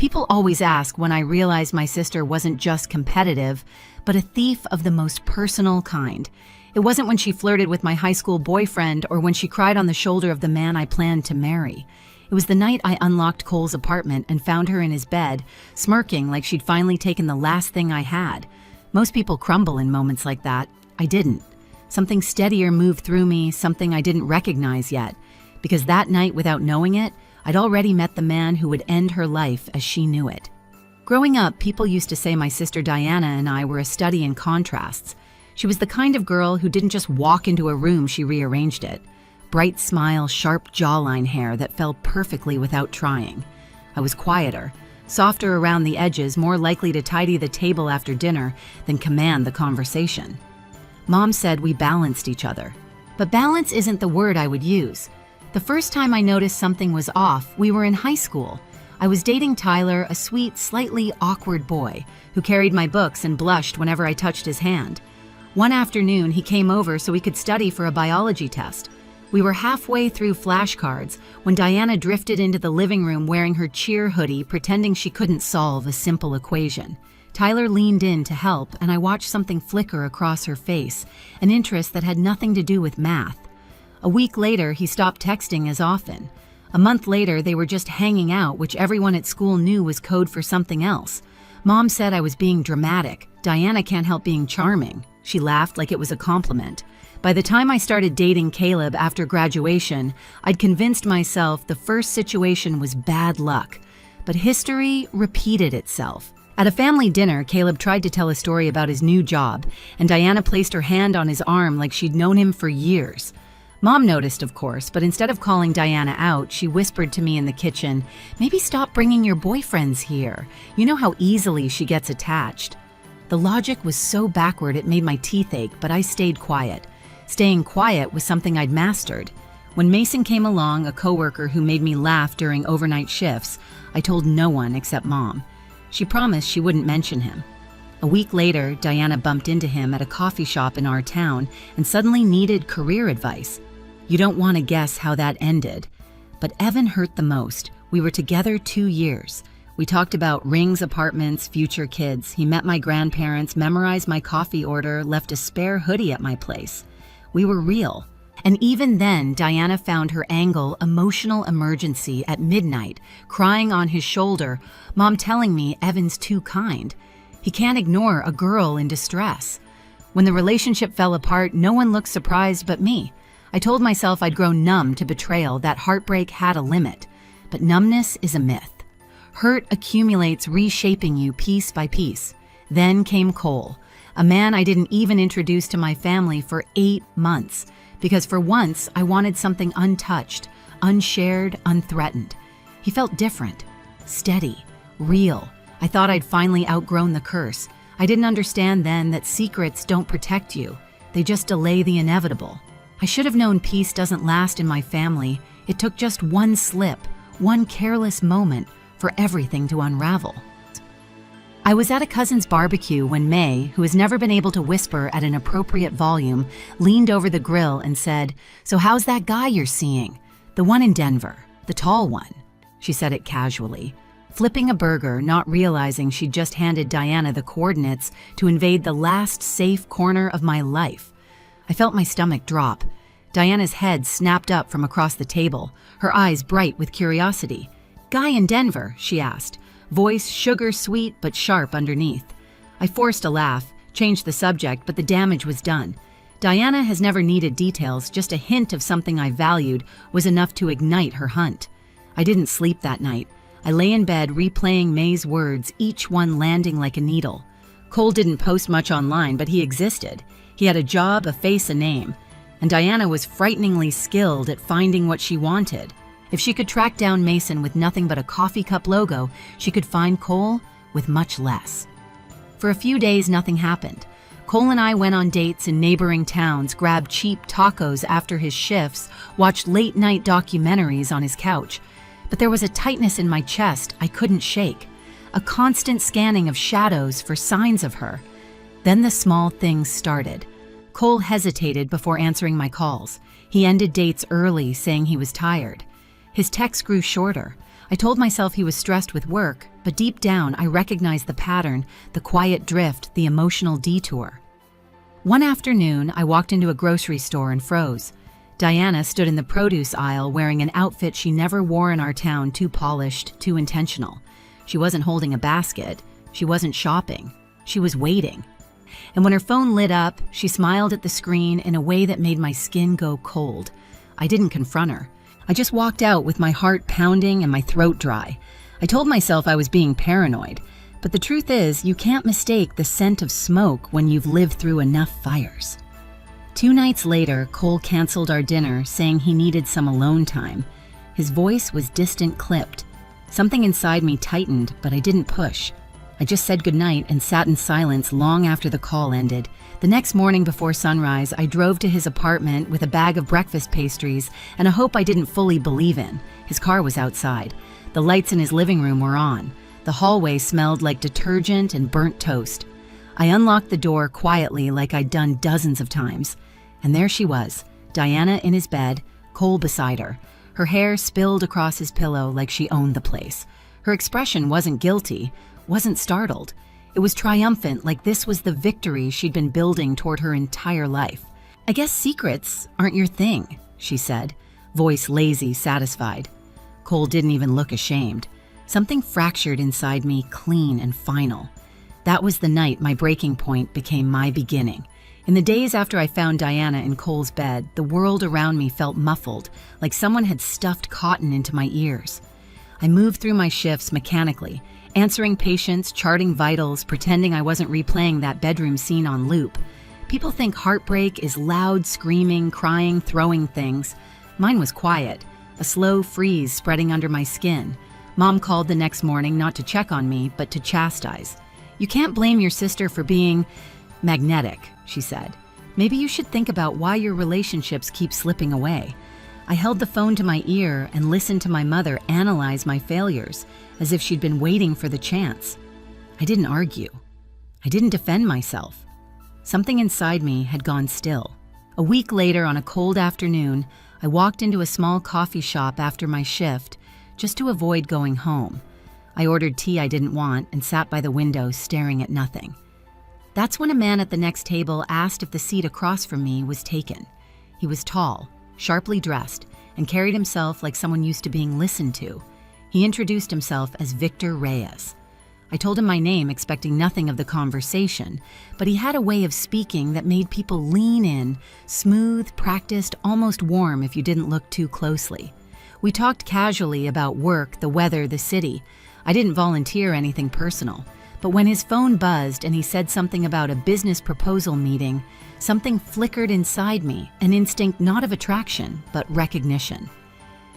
People always ask when I realized my sister wasn't just competitive, but a thief of the most personal kind. It wasn't when she flirted with my high school boyfriend or when she cried on the shoulder of the man I planned to marry. It was the night I unlocked Cole's apartment and found her in his bed, smirking like she'd finally taken the last thing I had. Most people crumble in moments like that. I didn't. Something steadier moved through me, something I didn't recognize yet. Because that night, without knowing it, I'd already met the man who would end her life as she knew it. Growing up, people used to say my sister Diana and I were a study in contrasts. She was the kind of girl who didn't just walk into a room, she rearranged it. Bright smile, sharp jawline hair that fell perfectly without trying. I was quieter, softer around the edges, more likely to tidy the table after dinner than command the conversation. Mom said we balanced each other. But balance isn't the word I would use. The first time I noticed something was off, we were in high school. I was dating Tyler, a sweet, slightly awkward boy who carried my books and blushed whenever I touched his hand. One afternoon, he came over so we could study for a biology test. We were halfway through flashcards when Diana drifted into the living room wearing her cheer hoodie, pretending she couldn't solve a simple equation. Tyler leaned in to help, and I watched something flicker across her face, an interest that had nothing to do with math. A week later, he stopped texting as often. A month later, they were just hanging out, which everyone at school knew was code for something else. Mom said I was being dramatic. Diana can't help being charming. She laughed like it was a compliment. By the time I started dating Caleb after graduation, I'd convinced myself the first situation was bad luck. But history repeated itself. At a family dinner, Caleb tried to tell a story about his new job, and Diana placed her hand on his arm like she'd known him for years. Mom noticed, of course, but instead of calling Diana out, she whispered to me in the kitchen, "Maybe stop bringing your boyfriends here. You know how easily she gets attached." The logic was so backward it made my teeth ache, but I stayed quiet. Staying quiet was something I'd mastered. When Mason came along, a coworker who made me laugh during overnight shifts, I told no one except Mom. She promised she wouldn't mention him. A week later, Diana bumped into him at a coffee shop in our town and suddenly needed career advice. You don't want to guess how that ended. But Evan hurt the most. We were together 2 years. We talked about rings, apartments, future kids. He met my grandparents, memorized my coffee order, left a spare hoodie at my place. We were real. And even then, Diana found her angle emotional emergency at midnight, crying on his shoulder, Mom telling me Evan's too kind. He can't ignore a girl in distress. When the relationship fell apart, no one looked surprised but me. I told myself I'd grown numb to betrayal, that heartbreak had a limit. But numbness is a myth. Hurt accumulates, reshaping you piece by piece. Then came Cole, a man I didn't even introduce to my family for 8 months, because for once I wanted something untouched, unshared, unthreatened. He felt different, steady, real. I thought I'd finally outgrown the curse. I didn't understand then that secrets don't protect you. They just delay the inevitable. I should have known peace doesn't last in my family. It took just one slip, one careless moment for everything to unravel. I was at a cousin's barbecue when May, who has never been able to whisper at an appropriate volume, leaned over the grill and said, "So how's that guy you're seeing? The one in Denver, the tall one." She said it casually, flipping a burger, not realizing she'd just handed Diana the coordinates to invade the last safe corner of my life. I felt my stomach drop. Diana's head snapped up from across the table, her eyes bright with curiosity. "Guy in Denver?" she asked, voice sugar sweet but sharp underneath. I forced a laugh, changed the subject, but the damage was done. Diana has never needed details, just a hint of something I valued was enough to ignite her hunt. I didn't sleep that night. I lay in bed replaying May's words, each one landing like a needle. Cole didn't post much online, but he existed. He had a job, a face, a name. And Diana was frighteningly skilled at finding what she wanted. If she could track down Mason with nothing but a coffee cup logo, she could find Cole with much less. For a few days, nothing happened. Cole and I went on dates in neighboring towns, grabbed cheap tacos after his shifts, watched late-night documentaries on his couch. But there was a tightness in my chest I couldn't shake, a constant scanning of shadows for signs of her. Then the small things started. Cole hesitated before answering my calls. He ended dates early, saying he was tired. His texts grew shorter. I told myself he was stressed with work, but deep down I recognized the pattern, the quiet drift, the emotional detour. One afternoon, I walked into a grocery store and froze. Diana stood in the produce aisle wearing an outfit she never wore in our town, too polished, too intentional. She wasn't holding a basket. She wasn't shopping. She was waiting. And when her phone lit up, she smiled at the screen in a way that made my skin go cold. I didn't confront her. I just walked out with my heart pounding and my throat dry. I told myself I was being paranoid, but the truth is, you can't mistake the scent of smoke when you've lived through enough fires. 2 nights later, Cole canceled our dinner, saying he needed some alone time. His voice was distant, clipped. Something inside me tightened, but I didn't push. I just said goodnight and sat in silence long after the call ended. The next morning before sunrise, I drove to his apartment with a bag of breakfast pastries and a hope I didn't fully believe in. His car was outside. The lights in his living room were on. The hallway smelled like detergent and burnt toast. I unlocked the door quietly like I'd done dozens of times. And there she was, Diana in his bed, Cole beside her. Her hair spilled across his pillow like she owned the place. Her expression wasn't guilty, wasn't startled. It was triumphant, like this was the victory she'd been building toward her entire life. "I guess secrets aren't your thing," she said, voice lazy, satisfied. Cole didn't even look ashamed. Something fractured inside me, clean and final. That was the night my breaking point became my beginning. In the days after I found Diana in Cole's bed, the world around me felt muffled, like someone had stuffed cotton into my ears. I moved through my shifts mechanically, answering patients, charting vitals, pretending I wasn't replaying that bedroom scene on loop. People think heartbreak is loud, screaming, crying, throwing things. Mine was quiet, a slow freeze spreading under my skin. Mom called the next morning not to check on me, but to chastise. "You can't blame your sister for being magnetic," she said. "Maybe you should think about why your relationships keep slipping away." I held the phone to my ear and listened to my mother analyze my failures, as if she'd been waiting for the chance. I didn't argue. I didn't defend myself. Something inside me had gone still. A week later, on a cold afternoon, I walked into a small coffee shop after my shift, just to avoid going home. I ordered tea I didn't want and sat by the window staring at nothing. That's when a man at the next table asked if the seat across from me was taken. He was tall, sharply dressed, and carried himself like someone used to being listened to. He introduced himself as Victor Reyes. I told him my name, expecting nothing of the conversation, but he had a way of speaking that made people lean in, smooth, practiced, almost warm if you didn't look too closely. We talked casually about work, the weather, the city. I didn't volunteer anything personal, but when his phone buzzed and he said something about a business proposal meeting, something flickered inside me, an instinct not of attraction, but recognition.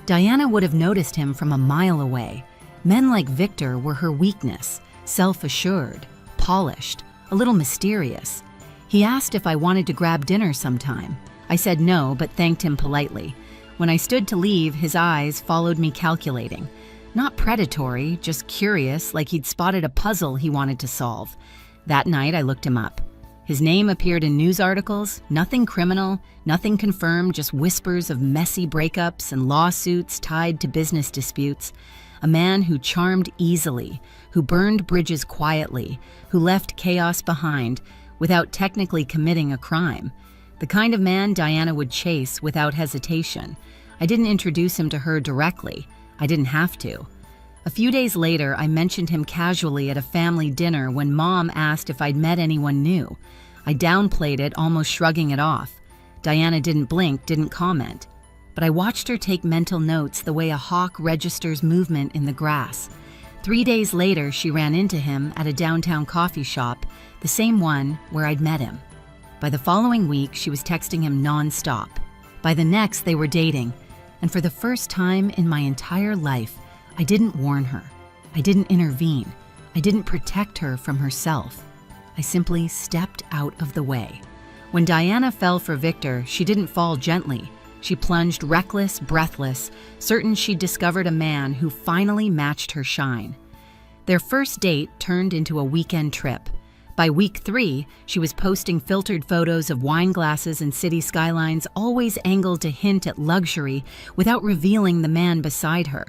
Diana would have noticed him from a mile away. Men like Victor were her weakness, self-assured, polished, a little mysterious. He asked if I wanted to grab dinner sometime. I said no, but thanked him politely. When I stood to leave, his eyes followed me calculating. Not predatory, just curious, like he'd spotted a puzzle he wanted to solve. That night, I looked him up. His name appeared in news articles, nothing criminal, nothing confirmed, just whispers of messy breakups and lawsuits tied to business disputes. A man who charmed easily, who burned bridges quietly, who left chaos behind without technically committing a crime. The kind of man Diana would chase without hesitation. I didn't introduce him to her directly. I didn't have to. A few days later, I mentioned him casually at a family dinner when Mom asked if I'd met anyone new. I downplayed it, almost shrugging it off. Diana didn't blink, didn't comment. But I watched her take mental notes the way a hawk registers movement in the grass. 3 days later, she ran into him at a downtown coffee shop, the same one where I'd met him. By the following week, she was texting him nonstop. By the next, they were dating. And for the first time in my entire life, I didn't warn her. I didn't intervene. I didn't protect her from herself. I simply stepped out of the way. When Diana fell for Victor, she didn't fall gently. She plunged reckless, breathless, certain she'd discovered a man who finally matched her shine. Their first date turned into a weekend trip. By week 3, she was posting filtered photos of wine glasses and city skylines, always angled to hint at luxury without revealing the man beside her.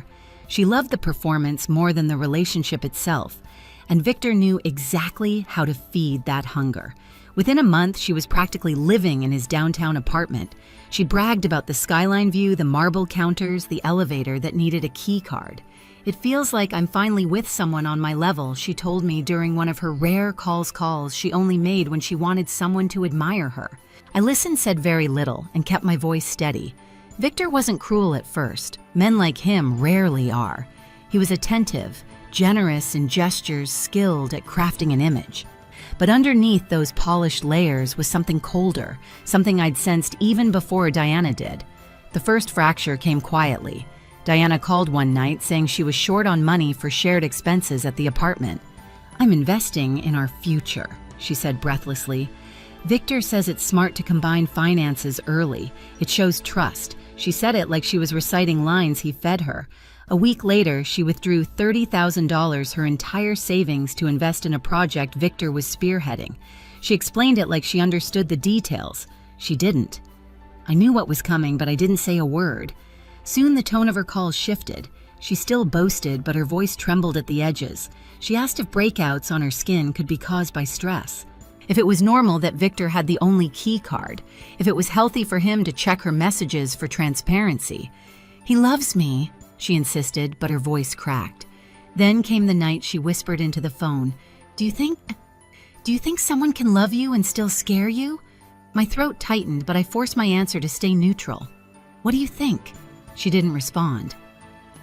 She loved the performance more than the relationship itself, and Victor knew exactly how to feed that hunger. Within a month, she was practically living in his downtown apartment. She bragged about the skyline view, the marble counters, the elevator that needed a key card. "It feels like I'm finally with someone on my level," she told me during one of her rare calls she only made when she wanted someone to admire her. I listened, said very little, and kept my voice steady. Victor wasn't cruel at first. Men like him rarely are. He was attentive, generous in gestures, skilled at crafting an image. But underneath those polished layers was something colder, something I'd sensed even before Diana did. The first fracture came quietly. Diana called one night saying she was short on money for shared expenses at the apartment. "I'm investing in our future," she said breathlessly. "Victor says it's smart to combine finances early. It shows trust." She said it like she was reciting lines he fed her. A week later, she withdrew $30,000, her entire savings, to invest in a project Victor was spearheading. She explained it like she understood the details. She didn't. I knew what was coming, but I didn't say a word. Soon the tone of her calls shifted. She still boasted, but her voice trembled at the edges. She asked if breakouts on her skin could be caused by stress. If it was normal that Victor had the only key card. If it was healthy for him to check her messages for transparency. "He loves me," she insisted, but her voice cracked. Then came the night she whispered into the phone, Do you think someone can love you and still scare you?" My throat tightened, but I forced my answer to stay neutral. "What do you think?" She didn't respond.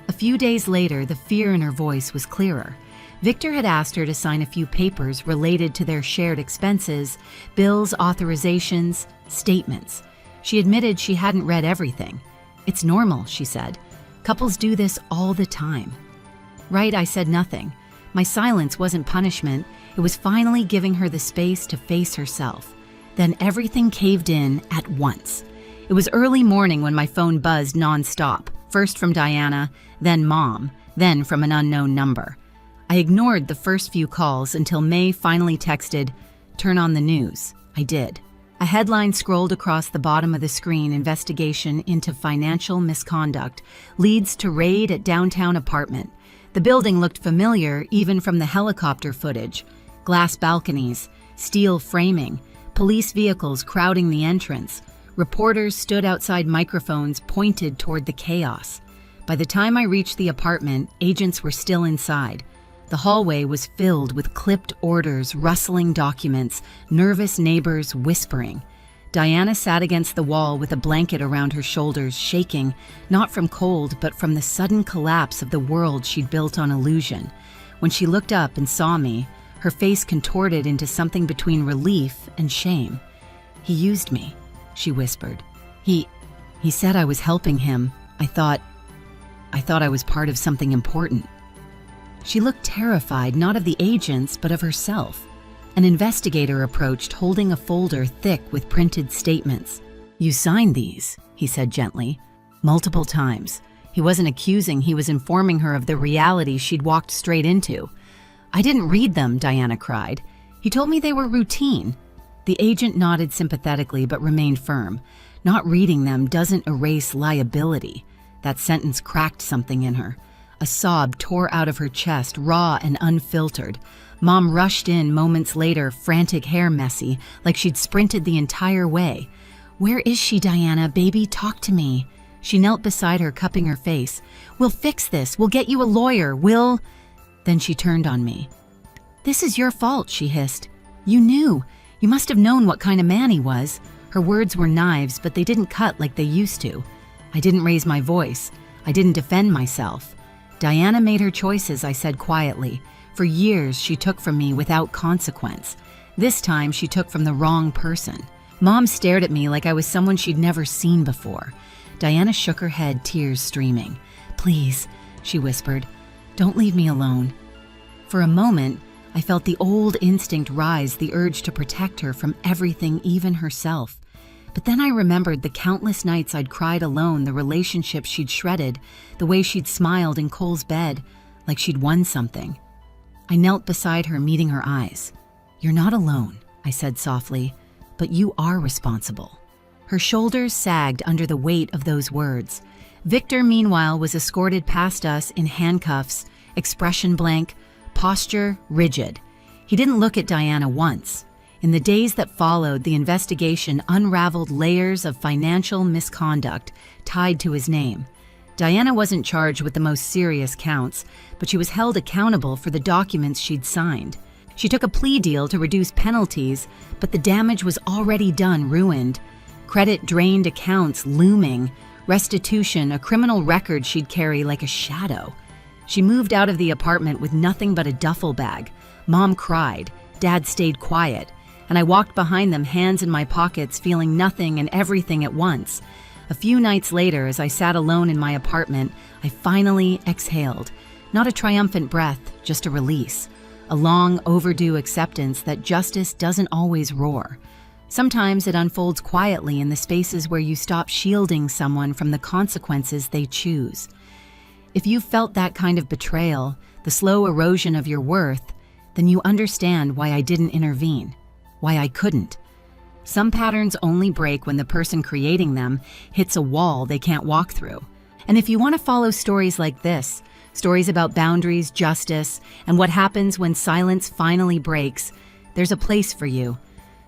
A few days later, the fear in her voice was clearer. Victor had asked her to sign a few papers related to their shared expenses, bills, authorizations, statements. She admitted she hadn't read everything. "It's normal," she said. "Couples do this all the time." Right, I said nothing. My silence wasn't punishment. It was finally giving her the space to face herself. Then everything caved in at once. It was early morning when my phone buzzed nonstop, first from Diana, then Mom, then from an unknown number. I ignored the first few calls until May finally texted, "Turn on the news." I did. A headline scrolled across the bottom of the screen: "Investigation into financial misconduct leads to raid at downtown apartment." The building looked familiar even from the helicopter footage. Glass balconies, steel framing, police vehicles crowding the entrance. Reporters stood outside microphones pointed toward the chaos. By the time I reached the apartment, agents were still inside. The hallway was filled with clipped orders, rustling documents, nervous neighbors whispering. Diana sat against the wall with a blanket around her shoulders, shaking, not from cold, but from the sudden collapse of the world she'd built on illusion. When she looked up and saw me, her face contorted into something between relief and shame. "He used me," she whispered. He said I was helping him. I thought I was part of something important." She looked terrified, not of the agents, but of herself. An investigator approached, holding a folder thick with printed statements. "You signed these," he said gently. Multiple times. He wasn't accusing, he was informing her of the reality she'd walked straight into. "I didn't read them," Diana cried. "He told me they were routine." The agent nodded sympathetically but remained firm. "Not reading them doesn't erase liability." That sentence cracked something in her. A sob tore out of her chest, raw and unfiltered. Mom rushed in moments later, frantic hair messy, like she'd sprinted the entire way. "Where is she, Diana? Baby, talk to me." She knelt beside her, cupping her face. "We'll fix this. We'll get you a lawyer. We'll..." Then she turned on me. "This is your fault," she hissed. "You knew. You must have known what kind of man he was." Her words were knives, but they didn't cut like they used to. I didn't raise my voice. I didn't defend myself. "Diana made her choices," I said quietly. "For years, she took from me without consequence. This time, she took from the wrong person." Mom stared at me like I was someone she'd never seen before. Diana shook her head, tears streaming. "Please," she whispered, "don't leave me alone." For a moment, I felt the old instinct rise, the urge to protect her from everything, even herself. But then I remembered the countless nights I'd cried alone, the relationships she'd shredded, the way she'd smiled in Cole's bed, like she'd won something. I knelt beside her, meeting her eyes. "You're not alone," I said softly, "but you are responsible." Her shoulders sagged under the weight of those words. Victor, meanwhile, was escorted past us in handcuffs, expression blank, posture rigid. He didn't look at Diana once. In the days that followed, the investigation unraveled layers of financial misconduct tied to his name. Diana wasn't charged with the most serious counts, but she was held accountable for the documents she'd signed. She took a plea deal to reduce penalties, but the damage was already done, ruined. Credit-drained accounts looming, restitution, a criminal record she'd carry like a shadow. She moved out of the apartment with nothing but a duffel bag. Mom cried, Dad stayed quiet, and I walked behind them, hands in my pockets, feeling nothing and everything at once. A few nights later, as I sat alone in my apartment, I finally exhaled. Not a triumphant breath, just a release. A long overdue acceptance that justice doesn't always roar. Sometimes it unfolds quietly in the spaces where you stop shielding someone from the consequences they choose. If you've felt that kind of betrayal, the slow erosion of your worth, then you understand why I didn't intervene, why I couldn't. Some patterns only break when the person creating them hits a wall they can't walk through. And if you want to follow stories like this, stories about boundaries, justice, and what happens when silence finally breaks, there's a place for you.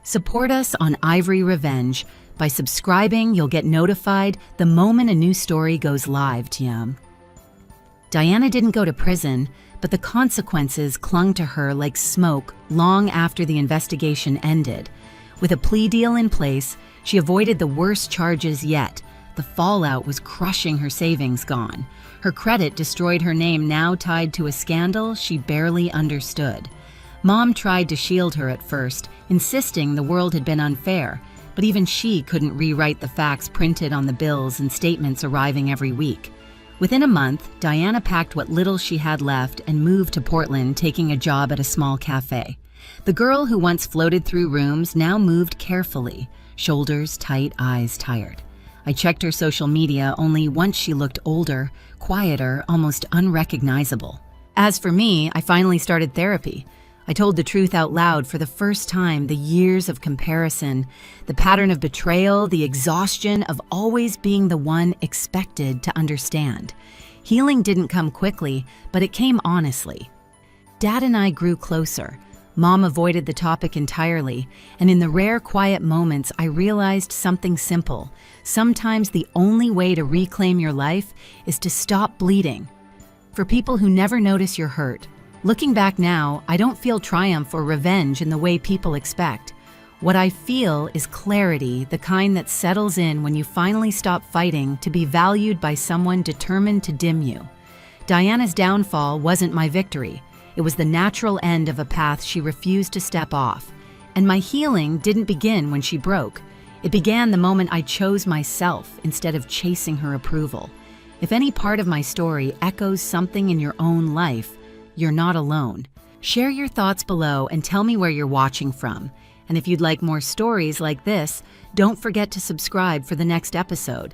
Support us on Ivory Revenge. By subscribing, you'll get notified the moment a new story goes live, Tiam. Diana didn't go to prison, but the consequences clung to her like smoke long after the investigation ended. With a plea deal in place, she avoided the worst charges yet. The fallout was crushing her savings gone. Her credit destroyed, her name now tied to a scandal she barely understood. Mom tried to shield her at first, insisting the world had been unfair, but even she couldn't rewrite the facts printed on the bills and statements arriving every week. Within a month, Diana packed what little she had left and moved to Portland, taking a job at a small cafe. The girl who once floated through rooms now moved carefully, shoulders tight, eyes tired. I checked her social media only once. She looked older, quieter, almost unrecognizable. As for me, I finally started therapy. I told the truth out loud for the first time, the years of comparison, the pattern of betrayal, the exhaustion of always being the one expected to understand. Healing didn't come quickly, but it came honestly. Dad and I grew closer. Mom avoided the topic entirely, and in the rare quiet moments, I realized something simple. Sometimes the only way to reclaim your life is to stop bleeding. For people who never notice you're hurt, looking back now, I don't feel triumph or revenge in the way people expect. What I feel is clarity, the kind that settles in when you finally stop fighting to be valued by someone determined to dim you. Diana's downfall wasn't my victory. It was the natural end of a path she refused to step off. And my healing didn't begin when she broke. It began the moment I chose myself instead of chasing her approval. If any part of my story echoes something in your own life, you're not alone. Share your thoughts below and tell me where you're watching from. And if you'd like more stories like this, don't forget to subscribe for the next episode.